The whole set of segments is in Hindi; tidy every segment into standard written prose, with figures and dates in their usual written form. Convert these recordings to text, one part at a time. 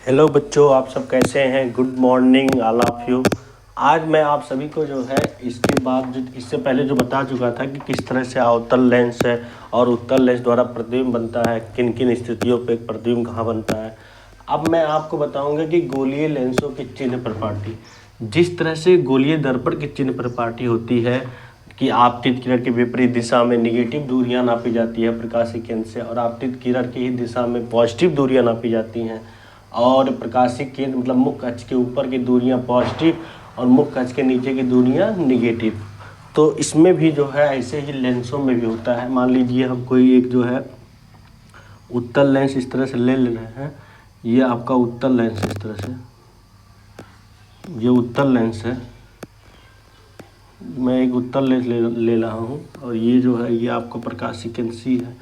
हेलो बच्चों, आप सब कैसे हैं? Good morning all of you. आज मैं आप सभी को जो है इसके बाद जो इससे पहले जो बता चुका था कि किस तरह से अवतल लेंस है और उत्तल लेंस द्वारा प्रतिबिंब बनता है, किन किन स्थितियों पे प्रतिबिंब कहाँ बनता है। अब मैं आपको बताऊंगा कि गोलीय लेंसों की चिन्ह प्रपाटी। जिस तरह से गोलीय दर्पण की चिन्ह प्रपाटी होती है कि आपतित किरण के विपरीत दिशा में निगेटिव दूरियां नापी जाती है प्रकाशीय केंद्र से, और आपतित किरण की ही दिशा में पॉजिटिव दूरियां नापी जाती हैं, और प्रकाशिक केंद्र मतलब मुख्य अक्ष के ऊपर की दूरियां पॉजिटिव और मुख्य अक्ष के नीचे की दूरियां निगेटिव। तो इसमें भी जो है ऐसे ही लेंसों में भी होता है। मान लीजिए हम कोई एक जो है उत्तल लेंस इस तरह से ले रहे हैं, ये आपका उत्तल लेंस इस तरह से, ये उत्तल लेंस है, मैं एक उत्तल लेंस ले रहा हूँ, और ये जो है ये आपको प्रकाशिक केंद्र सी है।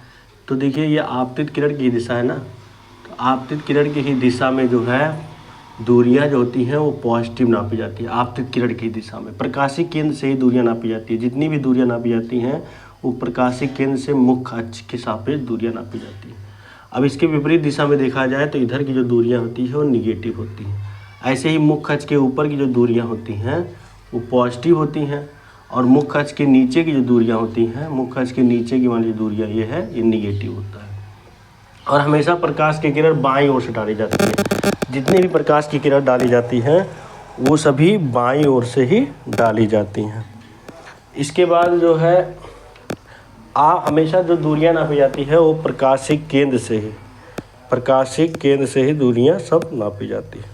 तो देखिए ये आपतित किरण की दिशा है ना, तो आपतित किरण की ही दिशा में जो है दूरियां जो होती हैं वो पॉजिटिव नापी जाती है। आपतित किरण की दिशा में प्रकाशिक केंद्र से ही दूरियां नापी जाती है। जितनी भी दूरियां नापी जाती हैं वो प्रकाशिक केंद्र से मुख्य अक्ष के सापेक्ष दूरियां नापी जाती हैं। अब इसके विपरीत दिशा में देखा जाए तो इधर की जो दूरियां होती है वो निगेटिव होती हैं। ऐसे ही मुख्य अक्ष के ऊपर की जो दूरियां होती हैं वो पॉजिटिव होती हैं, और मुख्य अक्ष के नीचे की जो दूरियां होती हैं, मुख्य अक्ष के नीचे की वाली दूरियां ये है, ये निगेटिव होता है। और हमेशा प्रकाश की किरण बाईं ओर से डाली जाती है। जितनी भी प्रकाश की किरण डाली जाती हैं वो सभी बाईं ओर से ही डाली जाती हैं। इसके बाद जो है हमेशा जो दूरियां नापी जाती है वो प्रकाशिक केंद्र से ही, प्रकाशिक केंद्र से ही दूरियां सब नापी जाती है।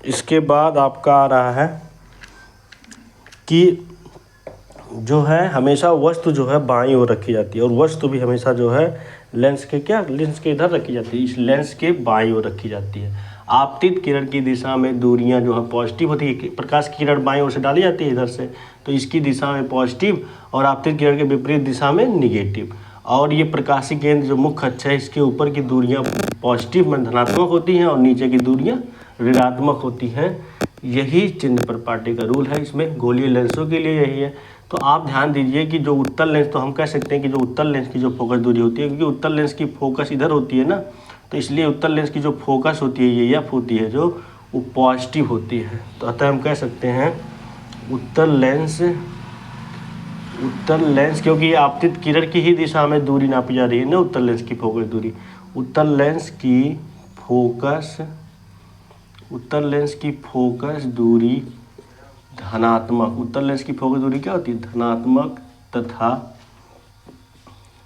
इसके बाद आपका आ रहा है कि जो है हमेशा वस्तु जो है बाईं ओर रखी जाती है, और वस्तु भी हमेशा जो है लेंस के इधर रखी जाती है, इस लेंस के बाईं ओर रखी जाती है। आपतित किरण की दिशा में दूरियां जो है पॉजिटिव होती है। प्रकाश की किरण बाईं ओर से डाली जाती है इधर से, तो इसकी दिशा में पॉजिटिव, और आपतित किरण के विपरीत दिशा में निगेटिव। और ये प्रकाशिक केंद्र जो मुख्य अक्ष है इसके ऊपर की दूरियां पॉजिटिव में धनात्मक होती हैं और नीचे की दूरियां ऋणात्मक होती हैं। यही चिन्ह प्रपाटी का रूल है, इसमें गोलीय लेंसों के लिए यही है। तो आप ध्यान दीजिए कि जो उत्तल लेंस, तो हम कह सकते हैं कि जो उत्तल लेंस की जो फोकस दूरी होती है, क्योंकि उत्तल लेंस की फोकस इधर होती है ना, तो इसलिए उत्तल लेंस की जो फोकस होती है ये एफ होती है, जो वो पॉजिटिव होती है। तो अतः हम कह सकते हैं उत्तल लेंस क्योंकि ये आपतित किरण की ही दिशा में दूरी नापी जा रही है ना, उत्तल लेंस की फोकस दूरी। उत्तल लेंस की फोकस दूरी धनात्मक, उत्तल लेंस की फोकस दूरी क्या होती है? धनात्मक,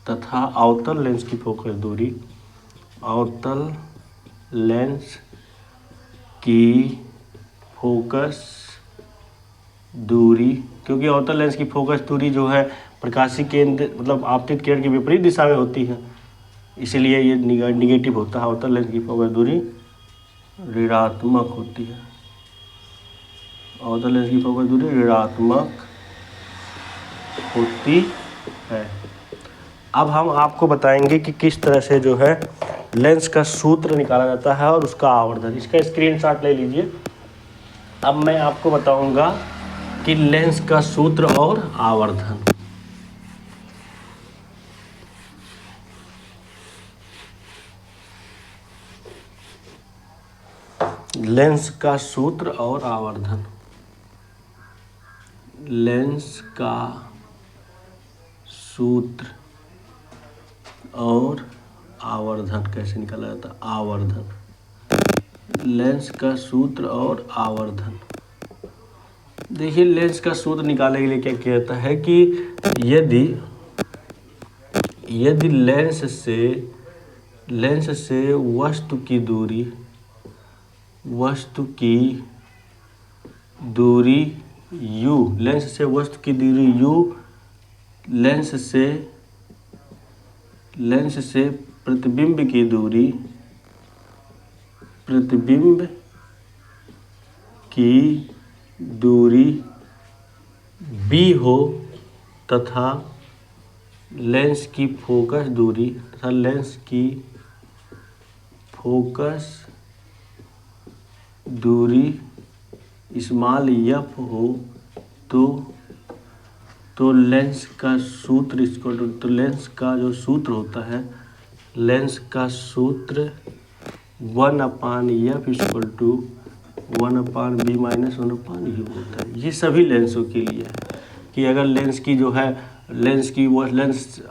तथा अवतल लेंस की फोकस दूरी, अवतल लेंस की फोकस दूरी, क्योंकि अवतल लेंस की फोकस दूरी जो है प्रकाशिक केंद्र मतलब आपतित किरण की विपरीत दिशा में होती है, इसलिए ये निगेटिव होता है। अवतल लेंस की फोकस दूरी ऋणात्मक होती है, अवतल लेंस की फोकस दूरी ऋणात्मक होती है। अब हम आपको बताएंगे कि किस तरह से जो है लेंस का सूत्र निकाला जाता है और उसका आवर्धन। इसका स्क्रीनशॉट ले लीजिए। अब मैं आपको बताऊंगा कि लेंस का सूत्र और आवर्धन। लेंस का सूत्र और आवर्धन, लेंस का सूत्र और आवर्धन कैसे निकाला जाता है? आवर्धन, लेंस का सूत्र और आवर्धन। देखिए लेंस का सूत्र निकालने के लिए क्या कहता है कि यदि लेंस से वस्तु की दूरी u, लेंस से वस्तु की दूरी u, लेंस से प्रतिबिंब की दूरी b हो, तथा लेंस की फोकस दूरी स्मॉल f हो, तो लेंस का सूत्र तो लेंस का जो सूत्र होता है, लेंस का सूत्र 1/f equal to 1/b minus 1/u होता है। ये सभी लेंसों के लिए है कि अगर लेंस की जो है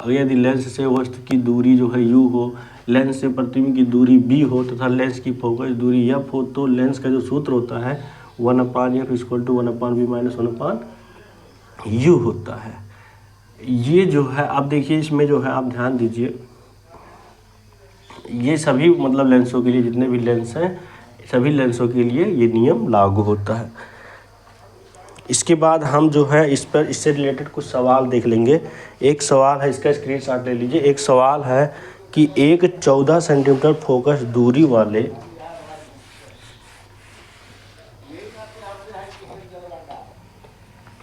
यदि लेंस से वस्तु की दूरी जो है u हो, लेंस से प्रतिबिंब की दूरी b हो तथा लेंस की फोकस दूरी f हो, तो लेंस का जो सूत्र होता है 1/f equal to 1/b minus 1/u होता है। ये जो है आप देखिए, इसमें जो है आप ध्यान दीजिए, ये सभी मतलब लेंसों के लिए, जितने भी लेंस हैं सभी लेंसों के लिए ये नियम लागू होता है। इसके बाद हम जो है इससे रिलेटेड कुछ सवाल देख लेंगे। एक सवाल है, इसका स्क्रीनशॉट ले लीजिए। एक सवाल है कि एक 14 सेंटीमीटर फोकस दूरी वाले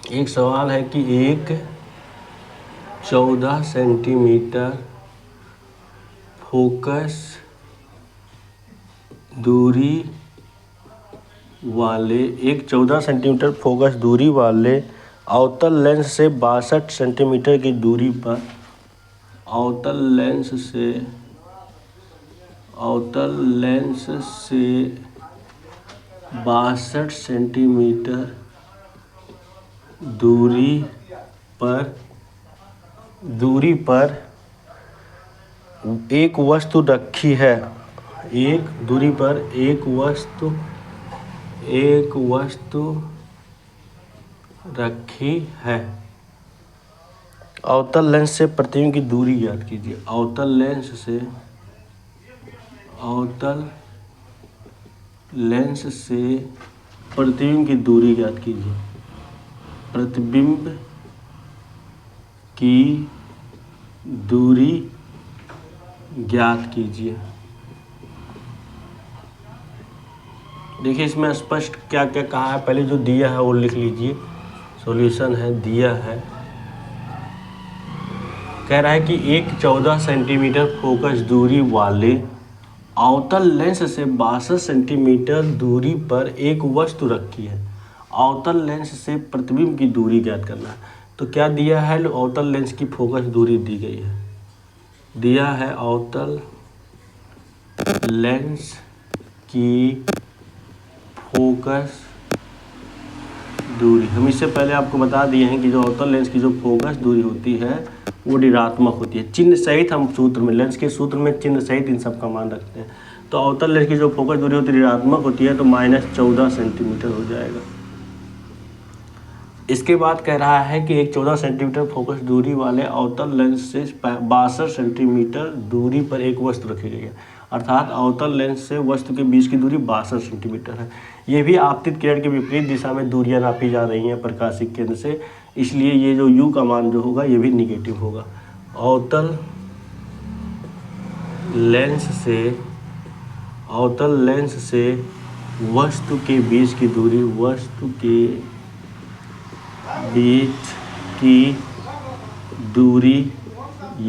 एक 14 सेंटीमीटर फोकस दूरी वाले अवतल लेंस से 62 सेंटीमीटर की दूरी पर अवतल लेंस से 62 सेंटीमीटर दूरी पर एक वस्तु रखी है। एक वस्तु रखी है। अवतल लेंस से प्रतिबिंब की दूरी ज्ञात कीजिए। अवतल लेंस से प्रतिबिंब की दूरी ज्ञात कीजिए। प्रतिबिंब की दूरी ज्ञात कीजिए। देखिए इसमें स्पष्ट क्या क्या कहा है, पहले जो दिया है वो लिख लीजिए। सॉल्यूशन है, दिया है, कह रहा है कि एक 14 सेंटीमीटर फोकस दूरी वाले अवतल लेंस से 62 सेंटीमीटर दूरी पर एक वस्तु रखी है। अवतल लेंस से प्रतिबिंब की दूरी ज्ञात करना है। तो क्या दिया है? अवतल लेंस की फोकस दूरी दी गई है। दिया है अवतल लेंस की फोकस दूरी। हम इससे पहले आपको बता दिए हैं कि जो अवतल लेंस की जो फोकस दूरी होती है वो ऋणात्मक होती है। चिन्ह सहित हम सूत्र में, लेंस के सूत्र में चिन्ह सहित इन सब का मान रखते हैं। तो अवतल लेंस की जो फोकस दूरी होती है ऋणात्मक होती है, तो -14 सेंटीमीटर हो जाएगा। इसके बाद कह रहा है कि एक 14 सेंटीमीटर फोकस दूरी वाले अवतल लेंस से 62 सेंटीमीटर दूरी पर एक वस्तु रखी गई है। अर्थात अवतल लेंस से वस्तु के बीच की दूरी 62 सेंटीमीटर है। ये भी आपतित किरण के विपरीत दिशा में दूरियां नापी जा रही हैं प्रकाशिक केंद्र से, इसलिए ये जो u का मान जो होगा ये भी निगेटिव होगा। अवतल लेंस से वस्तु के बीच की दूरी,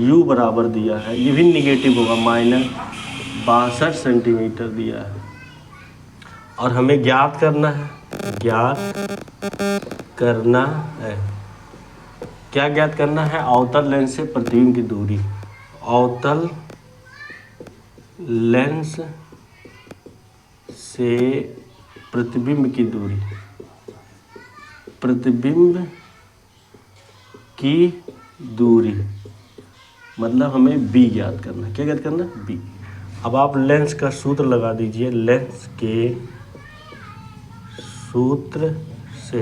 u बराबर दिया है, ये भी निगेटिव होगा, -62 सेंटीमीटर दिया है। और हमें ज्ञात करना है, क्या ज्ञात करना है? अवतल लेंस से प्रतिबिंब की दूरी। अवतल लेंस से प्रतिबिंब की दूरी, प्रतिबिंब की दूरी मतलब हमें b ज्ञात करना है। क्या ज्ञात करना है? b। अब आप लेंस का सूत्र लगा दीजिए। लेंस के सूत्र से,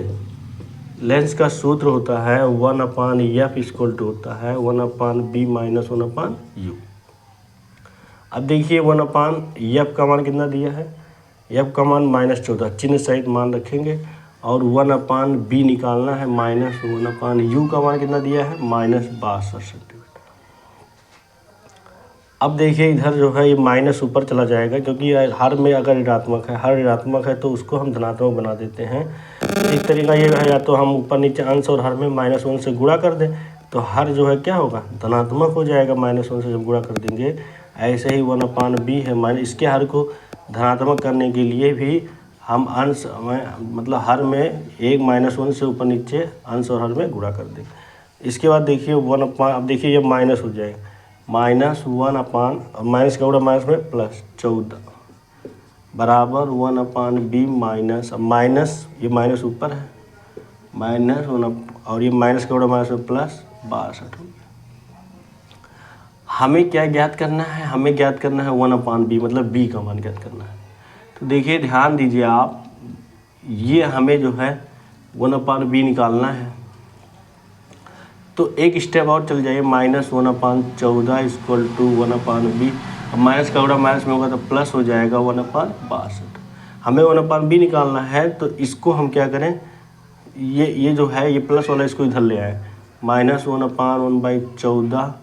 लेंस का सूत्र होता है 1/f इक्वल टू होता है 1/b माइनस 1/u। अब देखिए 1/f का मान कितना दिया है? f का मान -14, चिन्ह सहित मान रखेंगे, और 1/b निकालना है, -1/u का मान कितना दिया है? -62 सेंटीमीटर। अब देखिए इधर जो है ये माइनस ऊपर चला जाएगा, क्योंकि हर में अगर ऋणात्मक है तो उसको हम धनात्मक बना देते हैं। तो एक तरीका ये है, या तो हम ऊपर नीचे अंश और हर में -1 से गुणा कर दें, तो हर जो है क्या होगा? धनात्मक हो जाएगा। -1 से जब गुणा कर देंगे, ऐसे ही 1/b है, इसके हर को धनात्मक करने के लिए भी हम अंश में मतलब हर में एक -1 से ऊपर नीचे अंश और हर में गुणा कर देंगे। इसके बाद देखिए अब देखिए ये माइनस हो जाएगा, -1 माइनस का गुणा माइनस में +14, बराबर 1/b माइनस, अब माइनस ये माइनस ऊपर है, माइनस 1 और ये माइनस का बड़ा माइनस प्लस 62 हो गया। हमें क्या ज्ञात करना है? हमें ज्ञात करना है 1/b, मतलब b का मान ज्ञात करना है। तो देखिए ध्यान दीजिए आप, ये हमें जो है 1/b निकालना है। तो एक स्टेप और चल जाइए, -1/14 इक्वल टू 1/b। अब माइनस का बड़ा माइनस में होगा तो प्लस हो जाएगा 1/62। हमें 1/b निकालना है, तो इसको हम क्या करें, ये जो है ये प्लस वाला इसको इधर ले आए, -1/1/14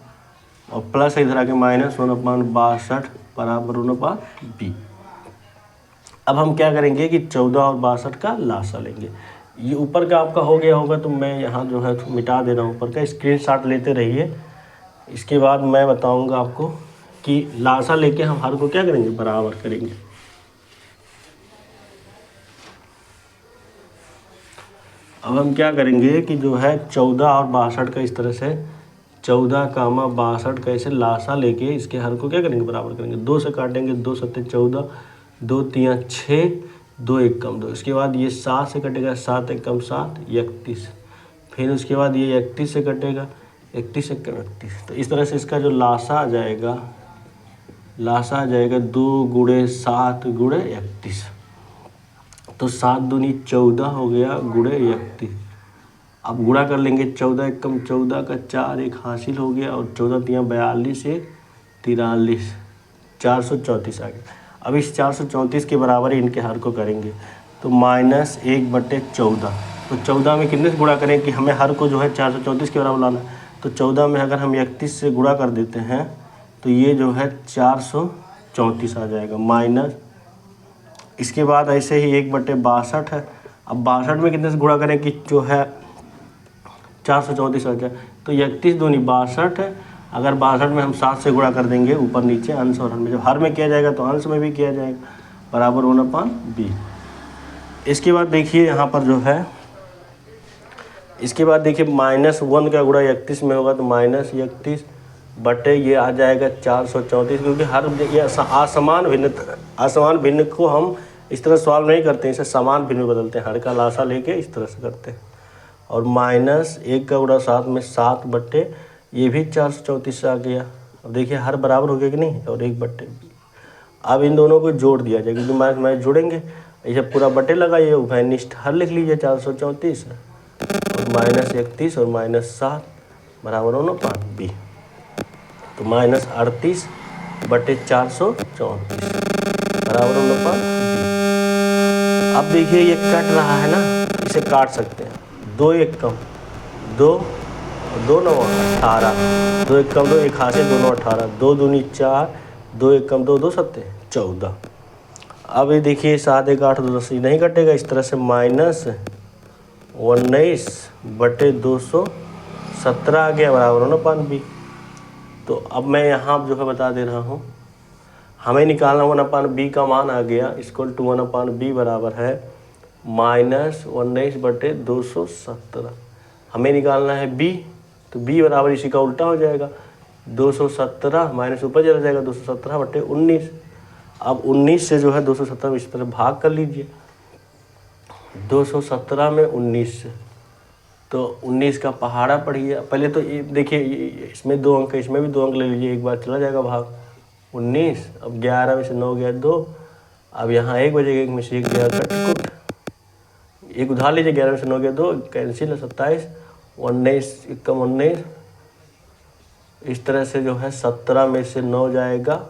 और प्लस इधर आके -1/62 बराबर 1/b। अब हम क्या करेंगे कि 14 और 62 का लासा लेंगे। ये ऊपर का आपका हो गया होगा, तो मैं यहाँ जो है मिटा दे रहा हूँ ऊपर का, स्क्रीनशॉट लेते रहिए। इसके बाद मैं बताऊँगा आपको कि लासा लेके हम हर को क्या करेंगे, बराबर करेंगे। अब हम क्या करेंगे कि जो है 14 और 62 का इस तरह से 14, 62 का ऐसे लासा लेके इसके हर को क्या करेंगे, बराबर करेंगे। 2 से काटेंगे, 2 7 14, 2 3 6, 2 1 कम 2। इसके बाद ये 7 से कटेगा, 7 1 कम 7, 31। फिर उसके बाद ये 31 से कटेगा, 31 1 कम 31। तो इस तरह से इसका जो लासा आ जाएगा, 2 गुणे 7 गुणे 31। तो 7 दूनी 14 हो गया गुणे 31। अब गुणा कर लेंगे, 14 1 कम 14 का 4 1 हासिल हो गया, और 14 3 42 1 43, 434 आ गया। अब इस 434 के बराबर इनके हर को करेंगे, तो -1/14। तो 14 में कितने से गुणा करें कि हमें हर को जो है 434 के बराबर लाना। तो 14 में अगर हम 31 से गुणा कर देते हैं तो ये जो है 434 आ जाएगा, माइनस इसके बाद ऐसे ही 1/62 है। अब 62 में कितने से गुणा करें कि जो है 434 आ जाए। तो 31 दूनी 62 है। अगर 62 में हम 7 से गुणा कर देंगे, ऊपर नीचे अंश और हर में, जब हर में किया जाएगा तो अंश में भी किया जाएगा, बराबर 1/b। इसके बाद देखिए यहाँ पर जो है, इसके बाद देखिए -1 का गुणा 31 में होगा, तो -31 बटे ये आ जाएगा 434, क्योंकि हर ये असमान भिन्न को हम इस तरह सॉल्व नहीं करते हैं, इसे समान भिन्न में बदलते हैं, हर का लासा लेके इस तरह से करते हैं। और -1 का गुणा 7 में 7 बटे ये भी 434 आ गया। अब देखिए हर बराबर हो गया कि नहीं, और 1/b। अब इन दोनों को जोड़ दिया जाए, क्योंकि माइनस जुड़ेंगे, ऐसे पूरा बटे लगाइए, उभयनिष्ठ हर लिख लीजिए 434 और -31 और -7 बराबर 1/b। तो -38 बटे 434 बराबर 1/b। अब देखिए ये कट रहा है ना, इसे काट सकते हैं। 2 1 कम 2 और 2 9 18, 2 1 कम 2 1 हासिल, 2 9 18, 2 दूनी 4, 2 1 कम 2 2 7 14। अब ये देखिए 7 1 8 2 10 नहीं कटेगा, इस तरह से -19 बटे 217 आ गया, बराबर 1/b। तो अब मैं यहाँ जो है बता दे रहा हूँ, हमें निकालना 1/b का मान आ गया, इक्वल टू 1/b बराबर है -19 बटे 217। हमें निकालना है b, तो b बराबर इसी का उल्टा हो जाएगा, 217 माइनस ऊपर चला जाएगा, 217 बटे 19। अब 19 से जो है 217 इस तरह भाग कर लीजिए, 217 में 19 से, तो 19 का पहाड़ा पढ़िए। पहले तो ये देखिए, इसमें 2 अंक है, इसमें भी 2 अंक ले लीजिए, एक बार चला जाएगा भाग 19। अब 11 में से 9 गया 2, अब यहाँ 1 बजेगा, 1 में से 1 गया कट, एक उधार लीजिए, 11 में से 9 गया 2, कैंसिल है 27, 19 कम 19। इस तरह से जो है 17 में से 9 जाएगा,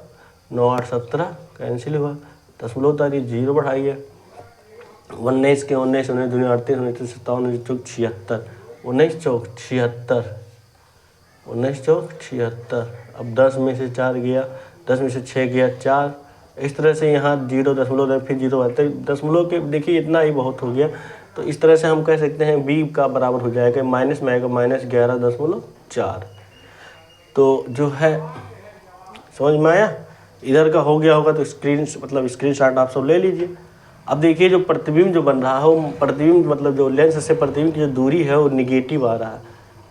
9 8 17 कैंसिल हुआ, दशमलव उतारिए, 0 बढ़ाइए, 19 के 19 19 दूनी 38, 19 57 19 चौक 76, 19 चौक 76, 19 चौक 76। अब 10 में से 4 गया, 10 में से 6 गया 4, इस तरह से यहाँ 0 दशमलव फिर 0 आते, दशमलव के देखिए इतना ही बहुत हो गया। तो इस तरह से हम कह सकते हैं b का बराबर हो जाएगा, माइनस में आएगा -11.4। तो जो है समझ में आया, इधर का हो गया होगा, तो स्क्रीनशॉट आप सब ले लीजिए। अब देखिए जो प्रतिबिंब जो बन रहा है, वो प्रतिबिंब मतलब जो लेंस से प्रतिबिंब की जो दूरी है वो निगेटिव आ रहा है।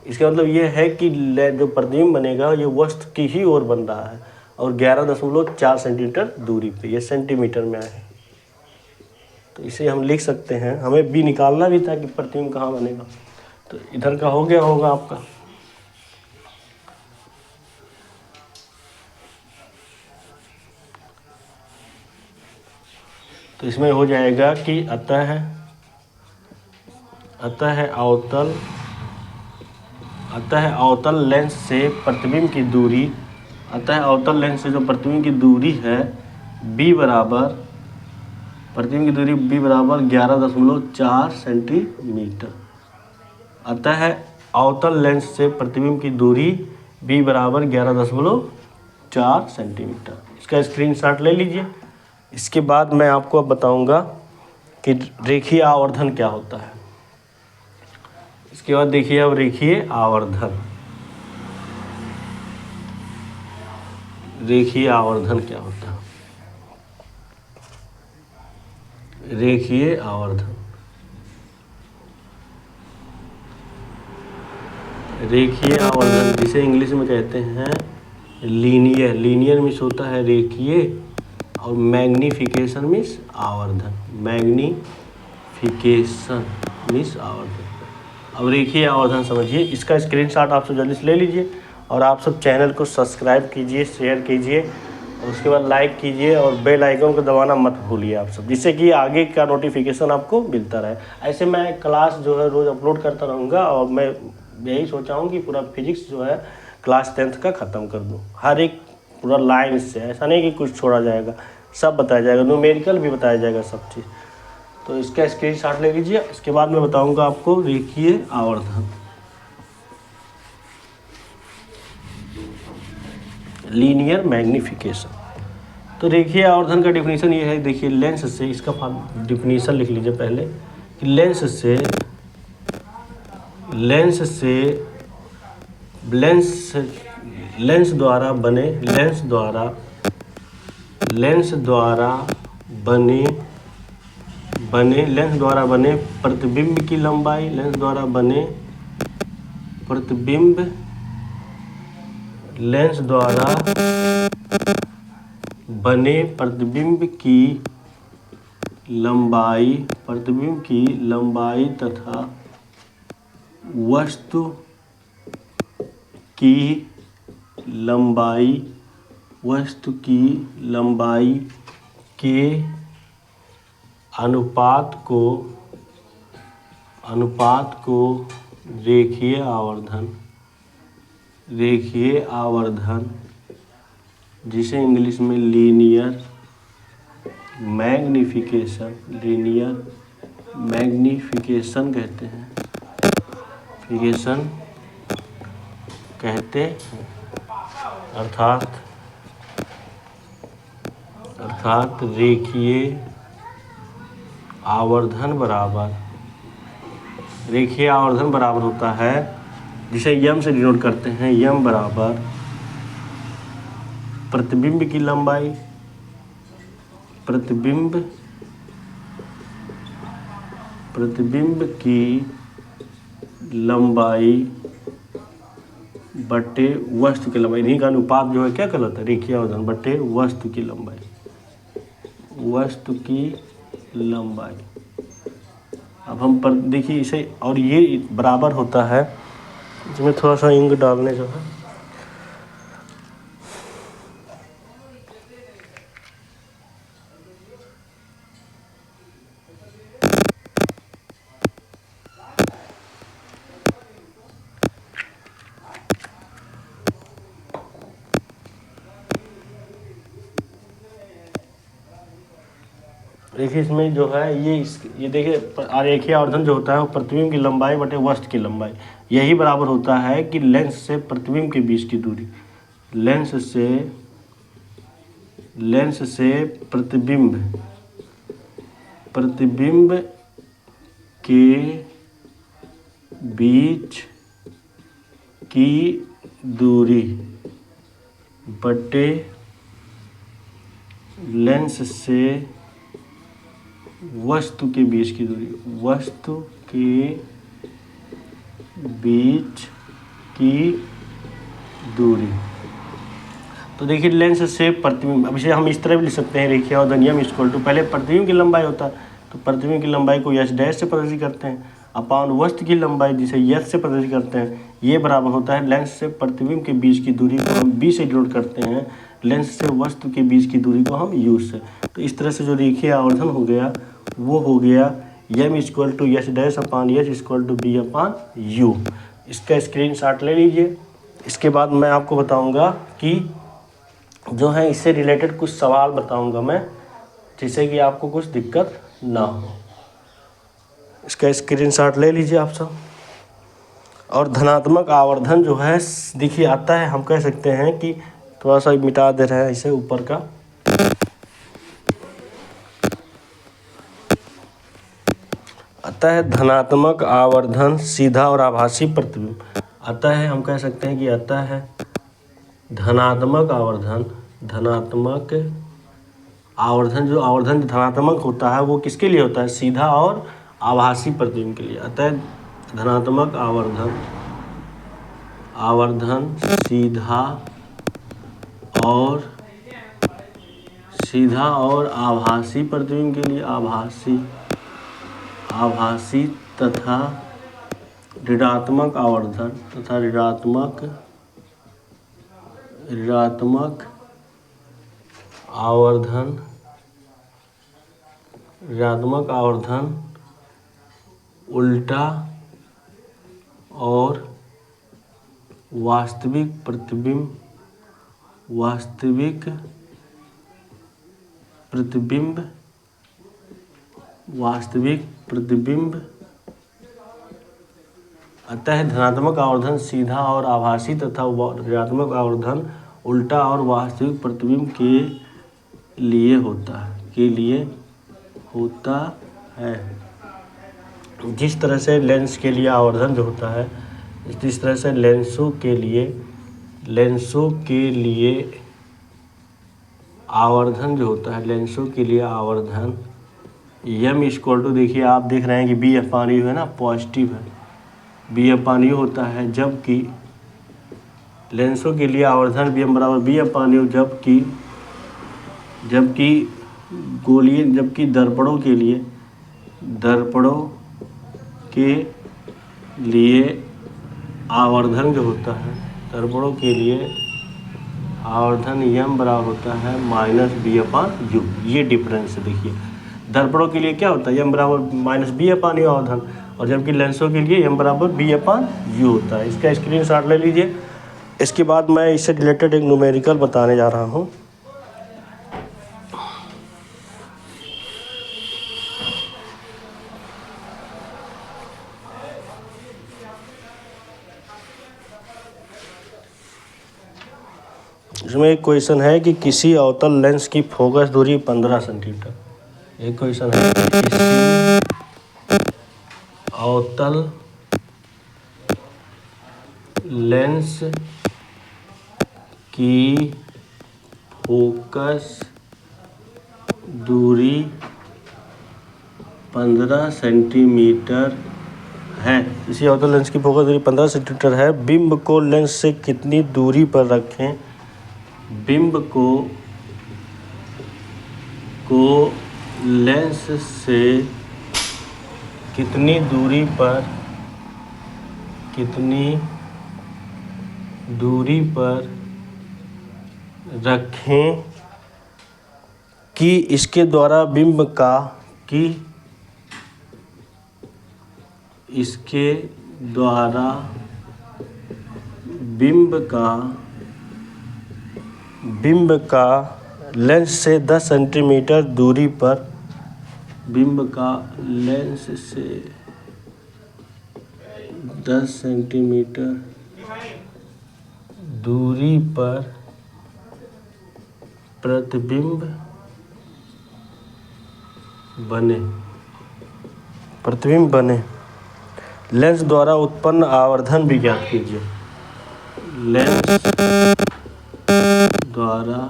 इसका मतलब ये है कि जो प्रतिबिंब बनेगा ये वस्तु की ही ओर बन रहा है, और 11.4 सेंटीमीटर दूरी पे, ये सेंटीमीटर में है। तो इसे हम लिख सकते हैं, हमें बी निकालना भी था कि प्रतिबिंब कहाँ बनेगा, तो इधर का हो गया होगा आपका। तो इसमें हो जाएगा कि अतः अवतल लेंस से प्रतिबिंब की दूरी, अतः अवतल लेंस से जो प्रतिबिंब की दूरी है b बराबर, प्रतिबिंब की दूरी b बराबर 11.4 सेंटीमीटर। अतः अवतल लेंस से प्रतिबिंब की दूरी b बराबर 11.4 सेंटीमीटर। इसका स्क्रीनशॉट ले लीजिए। इसके बाद मैं आपको अब बताऊंगा कि रेखीय आवर्धन क्या होता है। इसके बाद देखिए अब रेखीय आवर्धन, रेखीय आवर्धन क्या होता है। रेखीय आवर्धन, रेखीय आवर्धन जिसे इंग्लिश में कहते हैं लीनियर, लीनियर मीन्स होता है रेखीय, और मैग्नीफिकेशन मीन्स आवर्धन, मैग्नीफिकेशन मीन्स आवर्धन। अब रेखीय आवर्धन समझिए। इसका स्क्रीनशॉट आप सब जल्दी से ले लीजिए और आप सब चैनल को सब्सक्राइब कीजिए, शेयर कीजिए और उसके बाद लाइक कीजिए और बेल आइकन को दबाना मत भूलिए आप सब, जिससे कि आगे का नोटिफिकेशन आपको मिलता रहे। ऐसे मैं क्लास जो है रोज़ अपलोड करता रहूँगा और मैं यही सोचा हूँ कि पूरा फिजिक्स जो है क्लास 10th का ख़त्म कर दूँ, हर एक पूरा लाइन से, ऐसा नहीं कि कुछ छोड़ा जाएगा, सब बताया जाएगा, न्यूमेरिकल भी बताया जाएगा, सब चीज़। तो इसका स्क्रीनशॉट ले लीजिए। इसके बाद मैं बताऊंगा आपको रेखीय आवर्धन, लीनियर मैग्नीफिकेशन। तो रेखीय आवर्धन का डेफिनेशन ये है, देखिए लेंस से, इसका डेफिनेशन लिख लीजिए पहले कि लेंस द्वारा बने प्रतिबिंब की लंबाई, लेंस द्वारा बने प्रतिबिंब की लंबाई तथा वस्तु की लंबाई के अनुपात को रेखीय आवर्धन, जिसे इंग्लिश में लीनियर मैग्नीफिकेशन कहते हैं, अर्थात रेखीय आवर्धन बराबर होता है, जिसे यम से डिनोट करते हैं, यम बराबर प्रतिबिंब की लंबाई बटे वस्तु की लंबाई। इन्हीं का अनुपात जो है क्या कहलाता है, रेखीय आवर्धन बटे वस्तु की लंबाई। अब हम पर देखिए इसे, और ये बराबर होता है, इसमें थोड़ा सा इंक डालने जो है, देखिए इसमें जो है ये देखिए रेखीय आवर्धन जो होता है वो प्रतिबिंब की लंबाई बटे वस्तु की लंबाई, यही बराबर होता है कि लेंस से प्रतिबिंब के बीच की दूरी, लेंस से प्रतिबिंब के बीच की दूरी बटे लेंस से वस्तु के बीच की दूरी, तो देखिए लेंस से प्रतिबिंब, अब इसे हम इस तरह भी लिख सकते हैं, रेखीय आवर्धन यम इक्वल टू, पहले प्रतिबिंब की लंबाई होता है तो प्रतिबिंब की लंबाई को एच डैश से प्रदर्शित करते हैं अपॉन वस्तु की लंबाई जिसे एच से प्रदर्शित करते हैं, ये बराबर होता है लेंस से प्रतिबिंब के बीच की दूरी को हम बी से डिनोट करते हैं, लेंस से वस्तु के बीच की दूरी को हम यू से। तो इस तरह से जो रेखीय आवर्धन हो गया वो हो गया M equal to H dash upon H equal to B upon U. इसका स्क्रीनशॉट ले लीजिए। इसके बाद मैं आपको बताऊंगा कि जो है इससे रिलेटेड कुछ सवाल बताऊंगा मैं, जिससे कि आपको कुछ दिक्कत ना हो। इसका स्क्रीनशॉट ले लीजिए आप सब। और धनात्मक आवर्धन जो है देखिए आता है, हम कह सकते हैं कि थोड़ा सा मिटा दे रहे हैं इसे ऊपर का, आता है धनात्मक आवर्धन सीधा और आभासी प्रतिबिंब आता है, हम कह सकते हैं कि आता है धनात्मक आवर्धन। धनात्मक आवर्धन जो आवर्धन धनात्मक होता है वो किसके लिए होता है? सीधा और आभासी प्रतिबिंब के लिए। अतः धनात्मक आवर्धन सीधा और आभासी प्रतिबिंब के लिए आभासी तथा ऋणात्मक आवर्धन तथा ऋणात्मक आवर्धन उल्टा और वास्तविक प्रतिबिंब अतः धनात्मक आवर्धन सीधा और आभासी तथा ऋणात्मक आवर्धन उल्टा और वास्तविक प्रतिबिंब के लिए होता है। जिस तरह से लेंस के लिए आवर्धन जो होता है, इस तरह से लेंसों के लिए आवर्धन जो होता है, लेंसों के लिए आवर्धन एम इक्वल टू, देखिए आप देख रहे हैं कि बी अपान यू है ना, पॉजिटिव है, बी अपान यू होता है, जबकि लेंसों के लिए आवर्धन बी एम बराबर बी अपान यू, जबकि दर्पणों के लिए आवर्धन जो होता है, दर्पणों के लिए आवर्धन एम बराबर होता है माइनस बी अपान यू। ये डिफरेंस है। देखिए दर्पणों के लिए क्या होता है, एम बराबर माइनस बी अपान यू आवर्धन, और जबकि लेंसों के लिए एम बराबर बी अपान यू होता है। इसका स्क्रीनशॉट ले लीजिए। इसके बाद मैं इससे रिलेटेड एक न्यूमेरिकल बताने जा रहा हूँ। इसमें एक क्वेश्चन है कि किसी अवतल लेंस की फोकस दूरी 15 सेंटीमीटर। एक क्वेश्चन है कि किसी अवतल लेंस की फोकस दूरी 15 सेंटीमीटर है। किसी अवतल लेंस की फोकस दूरी 15 सेंटीमीटर है। बिंब को लेंस से कितनी दूरी पर रखें? बिंब को लेंस से कितनी दूरी पर रखें कि इसके द्वारा बिंब का लेंस से 10 सेंटीमीटर दूरी पर दूरी पर प्रतिबिंब बने। लेंस द्वारा उत्पन्न आवर्धन भी ज्ञात कीजिए। लेंस द्वारा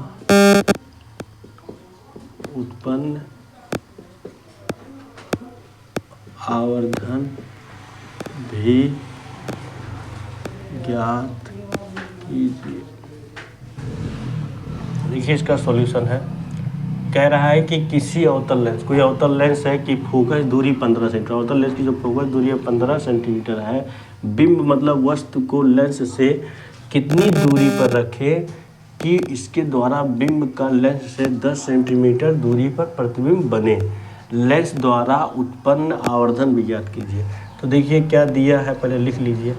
उत्पन्न आवर्धन भी ज्ञात कीजिए। देखिए इसका सॉल्यूशन है कह रहा है कि किसी अवतल लेंस, कोई अवतल लेंस है कि फोकस दूरी 15 सेंटीमीटर, अवतल लेंस की जो फोकस दूरी है 15 सेंटीमीटर है, बिंब मतलब वस्तु को लेंस से कितनी दूरी पर रखें कि इसके द्वारा बिंब का लेंस से 10 सेंटीमीटर दूरी पर प्रतिबिंब बने। लेंस द्वारा उत्पन्न आवर्धन भी ज्ञात कीजिए। तो देखिए क्या दिया है, पहले लिख लीजिए।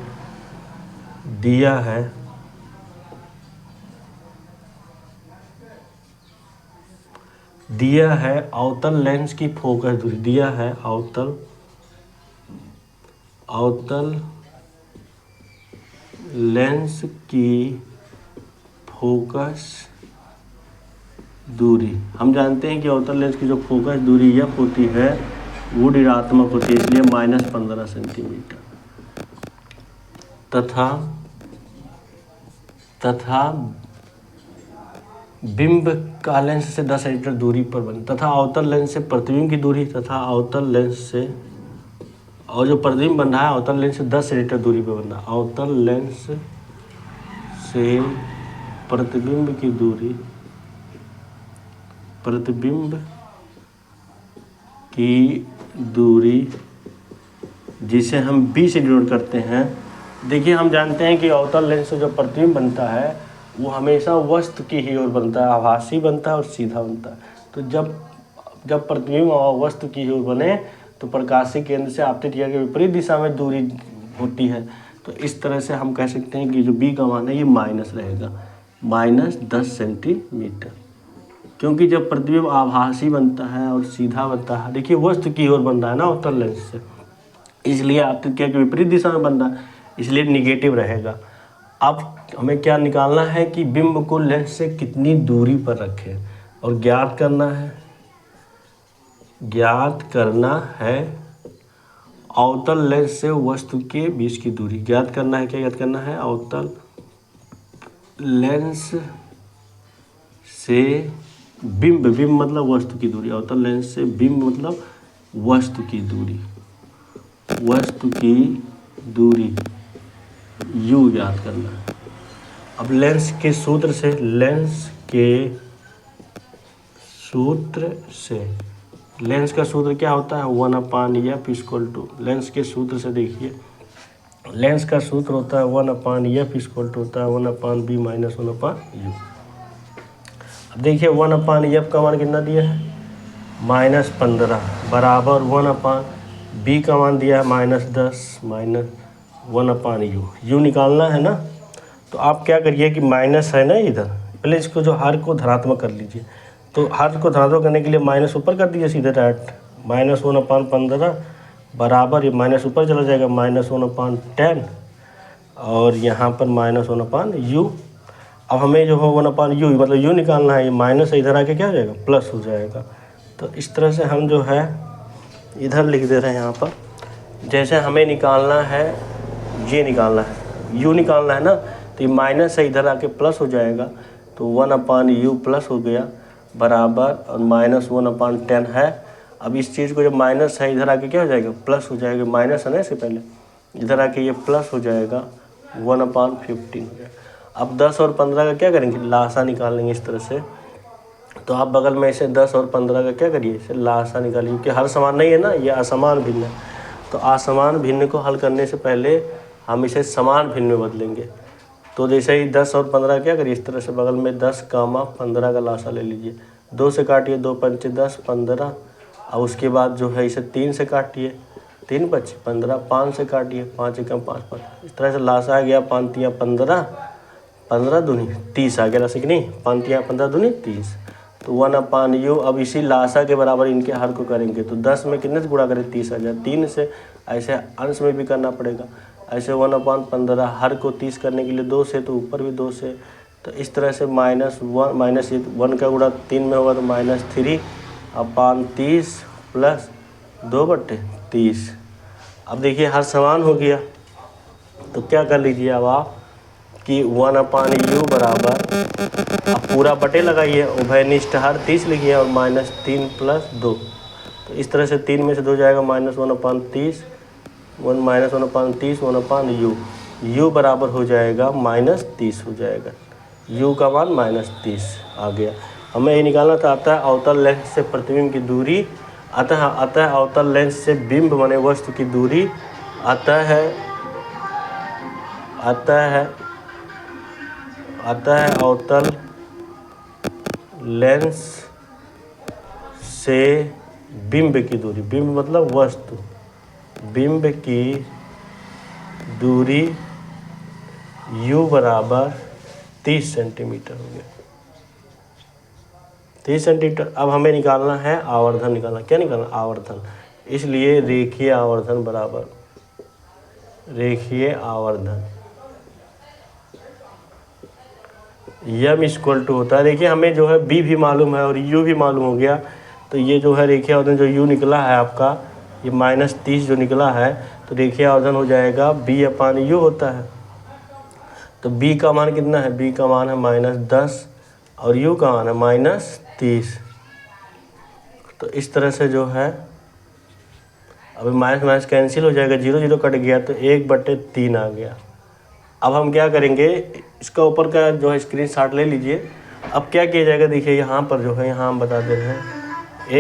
दिया है अवतल लेंस की फोकस दूरी, दिया है अवतल लेंस की फोकस दूरी। हम जानते हैं कि अवतल लेंस की जो फोकस दूरी एफ होती है वो ऋणात्मक होती है, इसलिए -15 सेंटीमीटर तथा बिंब का लेंस से 10 सेंटीमीटर दूरी पर बने, तथा अवतल लेंस से प्रतिबिंब की दूरी, तथा अवतल लेंस से, और जो प्रतिबिंब बन रहा है अवतल लेंस से 10 सेंटीमीटर दूरी पर बन रहा है, अवतल लेंस से प्रतिबिंब की दूरी, प्रतिबिंब की दूरी जिसे हम b से डिनोट करते हैं। देखिए हम जानते हैं कि अवतल लेंस से जो प्रतिबिंब बनता है वो हमेशा वस्तु की ही ओर बनता है, आभासी बनता है और सीधा बनता है। तो जब प्रतिबिंब वस्तु की ही ओर बने तो प्रकाशीय केंद्र से आपतित किरण के विपरीत दिशा में दूरी होती है। तो इस तरह से हम कह सकते हैं कि जो b का मान है ये माइनस रहेगा, -10 सेंटीमीटर, क्योंकि जब प्रतिबिंब आभासी बनता है और सीधा बनता है, देखिए वस्तु की ओर बन रहा है ना अवतल लेंस से, इसलिए आपतित किरण के विपरीत दिशा में बन रहा है, इसलिए निगेटिव रहेगा। अब हमें क्या निकालना है कि बिंब को लेंस से कितनी दूरी पर रखें, और ज्ञात करना है अवतल लेंस से वस्तु के बीच की दूरी। ज्ञात करना है, क्या ज्ञात करना है? अवतल लेंस से बिंब मतलब वस्तु की दूरी, अवतल लेंस से बिंब मतलब वस्तु की दूरी u याद करना है। अब लेंस के सूत्र से लेंस का सूत्र क्या होता है? 1/f = लेंस के सूत्र से देखिए, लेंस का सूत्र होता है 1/f होता है 1/b - 1/u। अब देखिए 1/f का मान कितना दिया है? -15 बराबर 1/b का मान दिया है -10 - 1/u निकालना है ना। तो आप क्या करिए कि माइनस है ना इधर, पहले इसको जो हर को धनात्मक कर लीजिए। तो हर को धनात्मक करने के लिए माइनस ऊपर कर दीजिए सीधे डायरेक्ट, -1/15 बराबर, ये माइनस ऊपर चला जाएगा -1/10 और यहाँ पर -1/u। अब हमें जो है 1/u मतलब u निकालना है, ये माइनस है, इधर आके क्या हो जाएगा? प्लस हो जाएगा। तो इस तरह से हम जो है इधर लिख दे रहे हैं यहाँ पर, जैसे हमें निकालना है ये निकालना है, u निकालना है ना, तो ये माइनस है, इधर आके प्लस हो जाएगा, तो 1/u प्लस हो गया बराबर, और -1/10 है। अब इस चीज़ को जब माइनस है इधर आके क्या हो जाएगा? प्लस हो जाएगा, माइनस है ना इससे पहले, इधर आके ये प्लस हो जाएगा 1/15 हो जाएगा। अब 10 और 15 का क्या करेंगे? लासा निकाल लेंगे इस तरह से। तो आप बगल में इसे 10 और 15 का क्या करिए? इसे लासा निकालिए, क्योंकि हर समान नहीं है ना, ये असमान भिन्न है। तो असमान भिन्न को हल करने से पहले हम इसे समान भिन्न में बदलेंगे। तो जैसे ही 10 और 15 क्या करिए, इस तरह से बगल में 10, 15 का लासा ले लीजिए, 2 से काटिए, 2 पंचे 10, 15, और उसके बाद जो है इसे 3 से काटिए, 3 पच्चे 15, 5 से काटिए, 5 एकम 5 5, इस तरह से लासा आ गया 5 तिया 15, 15 दूनी 30 आ गया लासा कि नहीं, 5 तिया 15 दूनी 30। तो 1/u, अब इसी लासा के बराबर इनके हर को करेंगे, तो 10 में कितने से गुणा करें? 30 आ जाए, 3 से, ऐसे अंश में भी करना पड़ेगा, ऐसे 1/15 हर को 30 करने के लिए 2 से, तो ऊपर भी 2 से, तो इस तरह से -1 का गुणा 3 में होगा तो -3/30 प्लस 2/30। अब देखिए हर समान हो गया, तो क्या कर लीजिए अब आप कि 1/u बराबर, अब पूरा बटे लगाइए, उभयनिष्ठ हर 30 लिखिए और -3 + 2, तो इस तरह से 3 में से 2 जाएगा -1/30, 1/u, u बराबर हो जाएगा -30 हो जाएगा, u का मान -30 आ गया। हमें ये निकालना था, अतः अवतल लेंस से प्रतिबिंब की दूरी, अतः अवतल लेंस से बिंब बने वस्तु की दूरी, अतः अवतल लेंस से बिंब की दूरी, बिंब मतलब वस्तु, बिंब की दूरी u बराबर 30 सेंटीमीटर हो गया, 30 सेंटीमीटर। अब हमें निकालना है आवर्धन, निकालना क्या निकालना, आवर्धन। इसलिए रेखीय आवर्धन बराबर रेखीय आवर्धन यम इक्वल टू होता है, देखिए हमें जो है b भी मालूम है और u भी मालूम हो गया, तो ये जो है रेखीय आवर्धन जो u निकला है आपका, ये -30 जो निकला है, तो रेखीय आवर्धन हो जाएगा b/u होता है। तो b का मान कितना है, b का मान है -10 और u का मान है -30। तो इस तरह से जो है अभी माइनस माइनस कैंसिल हो जाएगा, 0 0 कट गया तो 1/3 आ गया। अब हम क्या करेंगे, इसका ऊपर का जो है स्क्रीनशॉट ले लीजिए। अब क्या किया जाएगा, देखिए यहाँ पर जो है, यहाँ हम बता दे रहे हैं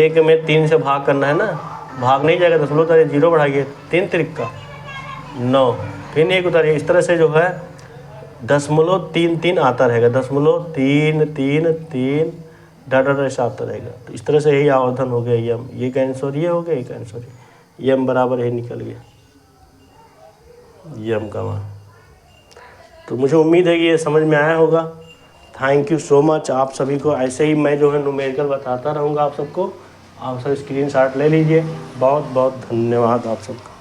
1 में 3 से भाग करना है ना, भाग नहीं जाएगा, दशमलव उतारिए, 0 बढ़ाइए, 3 त्रिका 9, फिर 1 उतारिए, इस तरह से जो है 0.33 आता रहेगा, 0.333 डाटा ऐसा आता रहेगा। तो इस तरह से यही आवर्धन हो गया यम, ये कैंसर ये हो गया, ये कैंसर यम बराबर यही निकल गया यम का मान। तो मुझे उम्मीद है कि ये समझ में आया होगा। थैंक यू सो मच आप सभी को। ऐसे ही मैं जो है न्यूमेरिकल बताता रहूँगा आप सबको, आप सब स्क्रीनशॉट ले लीजिए। बहुत बहुत धन्यवाद आप सबका।